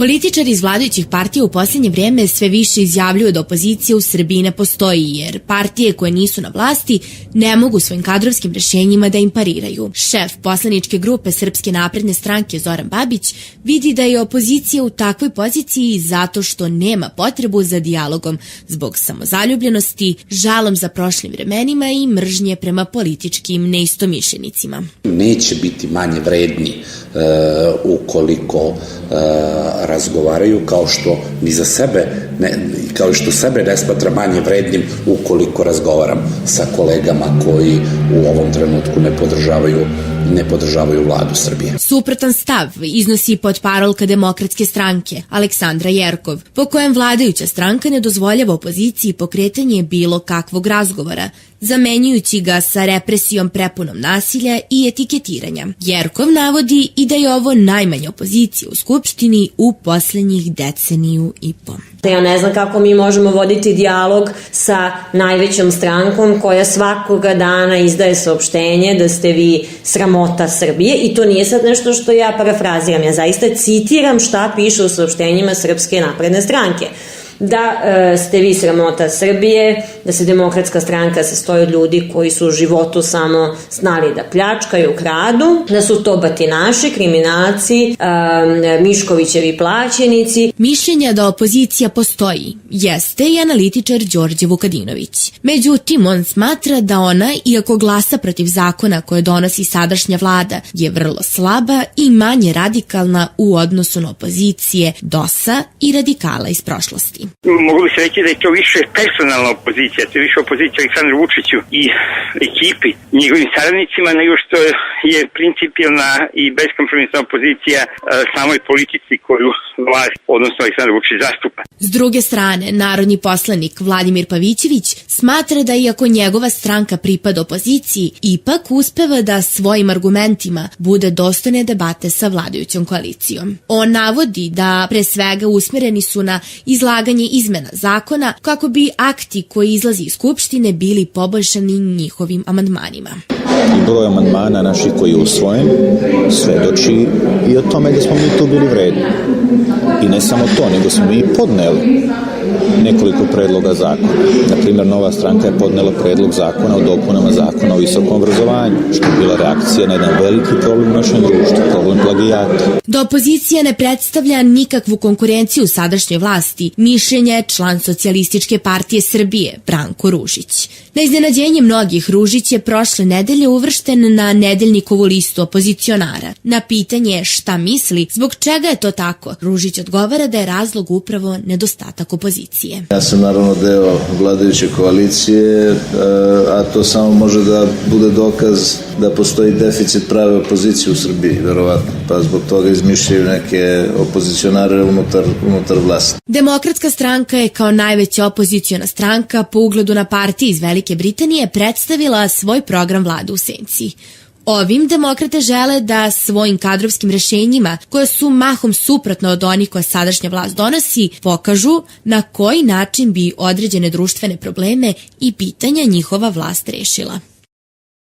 Političari iz vladajućih partija u posljednje vrijeme sve više izjavljuju da opozicija u Srbiji ne postoji, jer partije koje nisu na vlasti ne mogu svojim kadrovskim rješenjima da im pariraju. Šef poslaničke grupe Srpske napredne stranke Zoran Babić vidi da je opozicija u takvoj poziciji zato što nema potrebu za dijalogom zbog samozaljubljenosti, žalom za prošlim vremenima i mržnje prema političkim neistomišljenicima. Neće biti manje vredni ukoliko razgovaraju, kao što ni za sebe, kao što sebe ne smatra manje vrednim ukoliko razgovaram sa kolegama koji u ovom trenutku ne podržavaju vladu Srbije. Suprotan stav iznosi portparolka Demokratske stranke Aleksandra Jerkov, po kojem vladajuća stranka ne dozvoljava opoziciji pokretanje bilo kakvog razgovora, zamenjujući ga sa represijom prepunom nasilja i etiketiranja. Jerkov navodi i da je ovo najmanja opozicija u Skupštini u posljednjih deceniju i po. Ja ne znam kako mi možemo voditi dijalog sa najvećom strankom koja svakoga dana izdaje saopštenje da ste vi sramota Srbije, i to nije sad nešto što ja parafraziram, ja zaista citiram šta piše u saopštenjima Srpske napredne stranke. Da ste vi sramota Srbije, da se Demokratska stranka sastoji od ljudi koji su u životu samo znali da pljačkaju, kradu, da su to batinaši, kriminalci, Miškovićevi plaćenici. Mišljenja da opozicija postoji jeste i analitičar Đorđe Vukadinović. Međutim, on smatra da ona, iako glasa protiv zakona koje donosi sadašnja vlada, je vrlo slaba i manje radikalna u odnosu na opozicije DOS-a i radikala iz prošlosti. Mogu bi se reći da je to više personalna opozicija, to je više opozicija Aleksandru Vučiću i ekipi, njegovim saradnicima, nego što je principijelna i beskompromisna opozicija samoj politici koju vlast, odnosno Aleksandar Vučić, zastupa. S druge strane, narodni poslanik Vladimir Pavićević smatra da iako njegova stranka pripada opoziciji, ipak uspeva da svojim argumentima bude dostojne debate sa vladajućom koalicijom. On navodi da pre svega usmjereni su na izlaganje izmena zakona kako bi akti koji izlazi iz Skupštine bili poboljšani njihovim amandmanima. I broj amandmana naših koji je usvojen svedoči i o tome da smo mi tu bili vredni. I ne samo to, nego smo mi podneli nekoliko predloga zakona. Naprimjer, Nova stranka je podnela predlog zakona o dopunama zakona o visokom obrazovanju, što je bila reakcija na jedan veliki problem u našem društvu, problem plagijata. Da opozicija ne predstavlja nikakvu konkurenciju sadašnjoj vlasti, mišljenje je član Socijalističke partije Srbije, Branko Ružić. Na iznenađenje mnogih, Ružić je prošle nedelje uvršten na nedeljnikovu listu opozicionara. Na pitanje šta misli, zbog čega je to tako, Ružić odgovara da je razlog upravo nedostatak opozicije. Ja sam naravno deo vladajuće koalicije, a to samo može da bude dokaz da postoji deficit prave opozicije u Srbiji, verovatno, pa zbog toga izmišljaju neke opozicionare unutar vlasti. Demokratska stranka je kao najveća opoziciona stranka po ugledu na partije iz Velike Britanije predstavila svoj program vlade u senci. Ovim demokrate žele da svojim kadrovskim rješenjima, koje su mahom suprotno od onih koje sadašnja vlast donosi, pokažu na koji način bi određene društvene probleme i pitanja njihova vlast rešila.